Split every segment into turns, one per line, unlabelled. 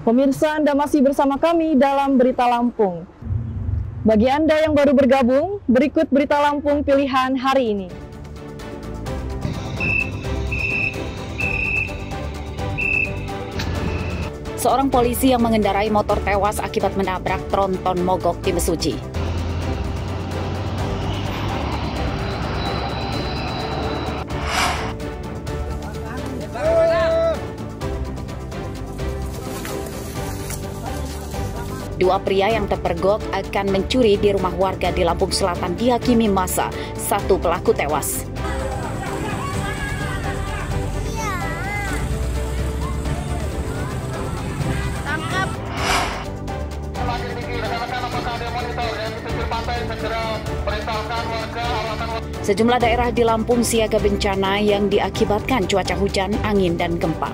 Pemirsa, Anda masih bersama kami dalam Berita Lampung. Bagi Anda yang baru bergabung, berikut Berita Lampung pilihan hari ini.
Seorang polisi yang mengendarai motor tewas akibat menabrak tronton mogok di Mesuji. Dua pria yang terpergok akan mencuri di rumah warga di Lampung Selatan dihakimi massa. Satu pelaku tewas. Sejumlah daerah di Lampung siaga bencana yang diakibatkan cuaca hujan, angin, dan gempa.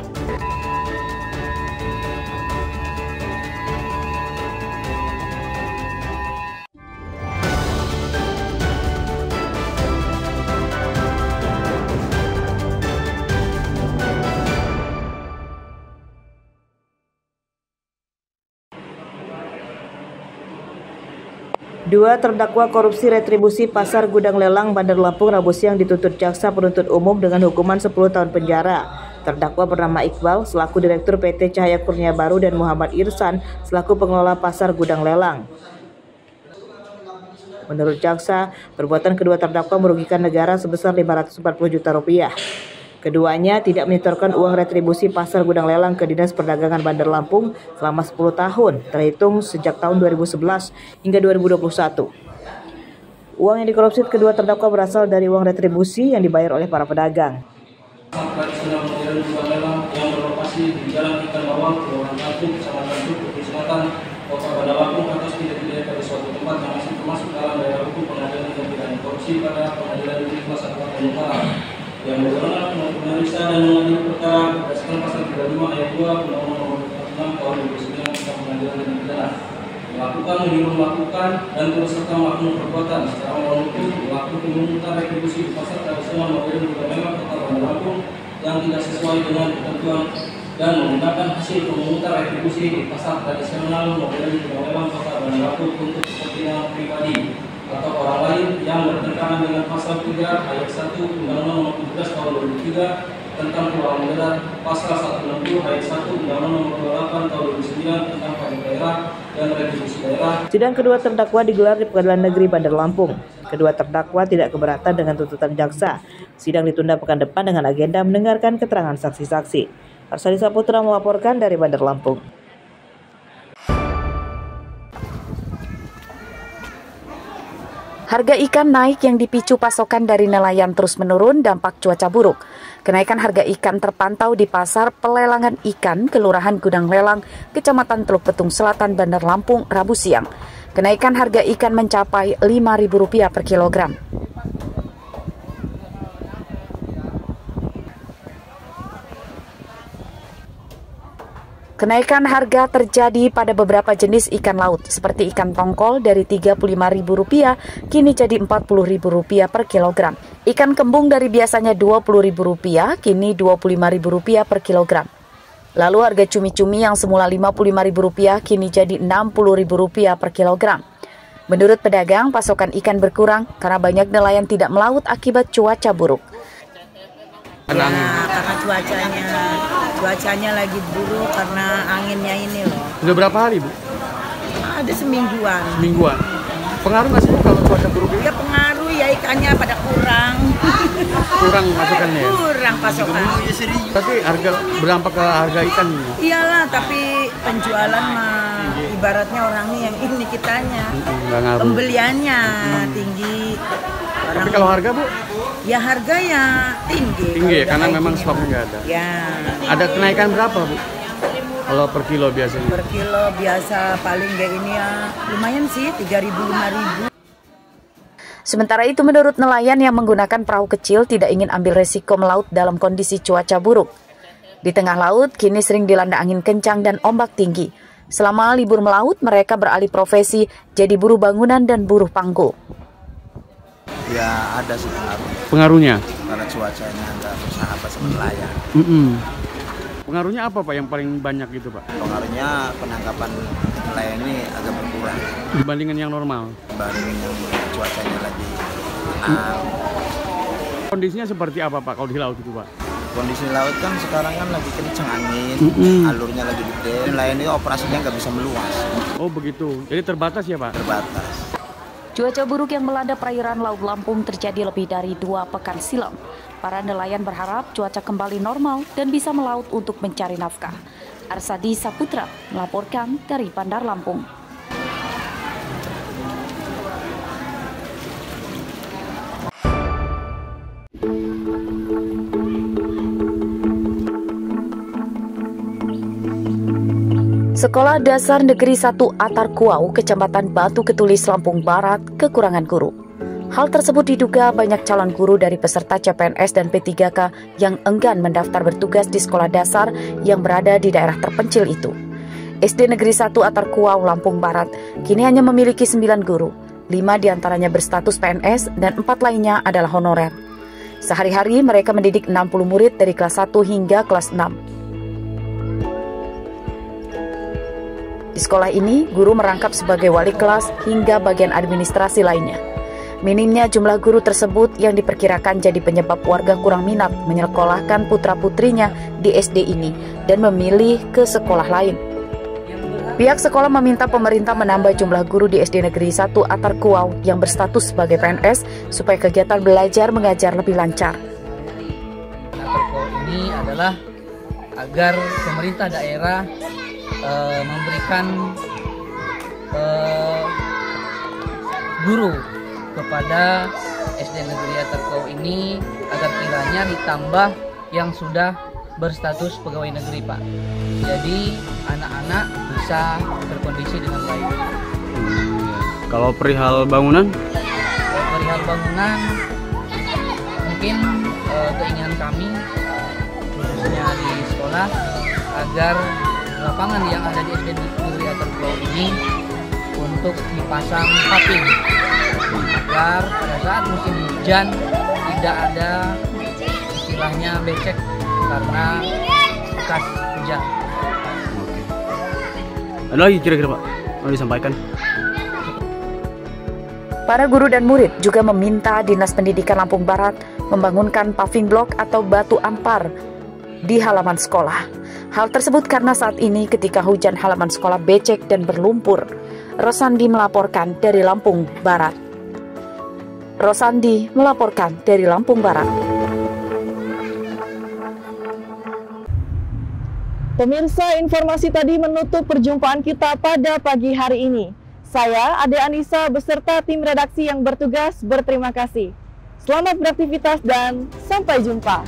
Dua terdakwa korupsi retribusi pasar gudang lelang Bandar Lampung Rabu siang dituntut jaksa penuntut umum dengan hukuman 10 tahun penjara. Terdakwa bernama Iqbal selaku Direktur PT Cahaya Kurnia Baru dan Muhammad Irsan selaku pengelola pasar gudang lelang. Menurut jaksa, perbuatan kedua terdakwa merugikan negara sebesar 540 juta rupiah. Keduanya tidak menyetorkan uang retribusi pasar gudang lelang ke Dinas Perdagangan Bandar Lampung selama 10 tahun, terhitung sejak tahun 2011 hingga 2021. Uang yang dikorupsi kedua terdakwa berasal dari uang retribusi yang dibayar oleh para pedagang. Yang berlokasi di Jalan Ikan Bawang, Kelurahan Lampung, Kecamatan Provinsi Selatan, Kota Bandar Lampung atas tidak pada suatu tempat yang masih termasuk dalam daerah hukum pengadilan tindak pidana korupsi pada Pengadilan Negeri Kelas 1 Utara. Yang berwenang memeriksa dan mengadili perkara berdasarkan pasal 35 ayat 2 Undang-Undang Nomor 46 Tahun 2009 tentang Pengadilan Tindak Pidana melakukan, menyuruh melakukan dan turut serta melakukan perbuatan secara menutup melakukan pemungutan retribusi di pasar tradisional modern gudang lelang Kota Bandar Lampung yang tidak sesuai dengan ketentuan dan menggunakan hasil pemungutan retribusi di pasar tradisional modern gudang lelang Kota Bandar Lampung untuk kepentingan pribadi atau orang lain yang bertentangan dengan pasal 3 ayat 1 Undang-Undang Nomor 17 Tahun 2003 tentang keuangan negara, pasal 160 ayat 1 Undang-Undang Nomor 28 Tahun 2009 tentang pajak daerah dan retribusi daerah. Sidang kedua terdakwa digelar di Pengadilan Negeri Bandar Lampung. Kedua terdakwa tidak keberatan dengan tuntutan jaksa. Sidang ditunda pekan depan dengan agenda mendengarkan keterangan saksi-saksi. Arsadi Saputra melaporkan dari Bandar Lampung.
Harga ikan naik yang dipicu pasokan dari nelayan terus menurun dampak cuaca buruk. Kenaikan harga ikan terpantau di pasar pelelangan ikan Kelurahan Gudang Lelang, Kecamatan Teluk Betung Selatan, Bandar Lampung, Rabu siang. Kenaikan harga ikan mencapai Rp5.000 per kilogram. Kenaikan harga terjadi pada beberapa jenis ikan laut, seperti ikan tongkol dari Rp35.000 kini jadi Rp40.000 per kilogram. Ikan kembung dari biasanya Rp20.000 kini Rp25.000 per kilogram. Lalu harga cumi-cumi yang semula Rp55.000 kini jadi Rp60.000 per kilogram. Menurut pedagang, pasokan ikan berkurang karena banyak nelayan tidak melaut akibat cuaca buruk.
Ya, karena cuacanya lagi buruk karena anginnya ini loh.
Sudah berapa hari, Bu?
Ada semingguan.
Semingguan. Pengaruh nggak sih, Bu, kalau cuaca buruk ini?
Ya pengaruh ya, ikannya pada kurang.
Kurang pasokannya?
Kurang pasokan.
Tapi harga berdampak ke harga ikan?
Iyalah, tapi penjualan mah ibaratnya orangnya yang ini kitanya. Pembeliannya tinggi.
Tapi kalau harga, Bu?
Ya harga ya tinggi.
Tinggi ya, karena memang stoknya nggak ada.
Ya.
Ada kenaikan berapa, Bu? Kalau per kilo biasanya?
Per kilo biasa paling kayak ini ya lumayan sih, 3.000, 5.000.
Sementara itu menurut nelayan yang menggunakan perahu kecil tidak ingin ambil resiko melaut dalam kondisi cuaca buruk. Di tengah laut kini sering dilanda angin kencang dan ombak tinggi. Selama libur melaut mereka beralih profesi jadi buruh bangunan dan buruh panggul.
Ya ada sih pengaruh.
Pengaruhnya?
Karena cuacanya nggak bersahabat sama nelayan.
Pengaruhnya apa Pak yang paling banyak gitu Pak?
Pengaruhnya penangkapan nelayan ini agak berkurang
Dibandingkan yang normal?
dibanding yang cuacanya lagi.
Kondisinya seperti apa Pak kalau di laut itu Pak?
Kondisi laut kan sekarang kan lagi kencang angin, alurnya lagi gede. Nelayan itu operasinya nggak bisa meluas.
Oh begitu, jadi terbatas ya Pak?
Terbatas.
Cuaca buruk yang melanda perairan Laut Lampung terjadi lebih dari 2 pekan silam. Para nelayan berharap cuaca kembali normal dan bisa melaut untuk mencari nafkah. Arsadi Saputra melaporkan dari Bandar Lampung. Sekolah Dasar Negeri 1 Atarkuau, Kecamatan Batu Ketulis, Lampung Barat, kekurangan guru. Hal tersebut diduga banyak calon guru dari peserta CPNS dan P3K yang enggan mendaftar bertugas di sekolah dasar yang berada di daerah terpencil itu. SD Negeri 1 Atarkuau, Lampung Barat, kini hanya memiliki 9 guru. 5 diantaranya berstatus PNS dan 4 lainnya adalah honorer. Sehari-hari mereka mendidik 60 murid dari kelas 1 hingga kelas 6. Di sekolah ini, guru merangkap sebagai wali kelas hingga bagian administrasi lainnya. Minimnya jumlah guru tersebut yang diperkirakan jadi penyebab warga kurang minat menyekolahkan putra-putrinya di SD ini dan memilih ke sekolah lain. Pihak sekolah meminta pemerintah menambah jumlah guru di SD Negeri 1 Atarkuau yang berstatus sebagai PNS supaya kegiatan belajar mengajar lebih lancar.
Atarkuau ini adalah agar pemerintah daerah memberikan guru kepada SD Negeri Atarkuau ini agar kiranya ditambah yang sudah berstatus pegawai negeri Pak. Jadi anak-anak bisa berkondisi dengan baik.
Kalau perihal bangunan?
Perihal bangunan mungkin keinginan kami khususnya di sekolah agar lapangan yang ada di SD Negeri Atarkuau ini untuk dipasang paving agar pada saat musim hujan tidak ada istilahnya becek karena bekas hujan.
Oke. Ada lagi kira-kira Pak mau disampaikan?
Para guru dan murid juga meminta Dinas Pendidikan Lampung Barat membangunkan paving block atau batu ampar di halaman sekolah. Hal tersebut karena saat ini ketika hujan halaman sekolah becek dan berlumpur. Rosandi melaporkan dari Lampung Barat. Rosandi melaporkan dari Lampung Barat.
Pemirsa, informasi tadi menutup perjumpaan kita pada pagi hari ini. Saya, Ade Anissa, beserta tim redaksi yang bertugas berterima kasih. Selamat beraktivitas dan sampai jumpa.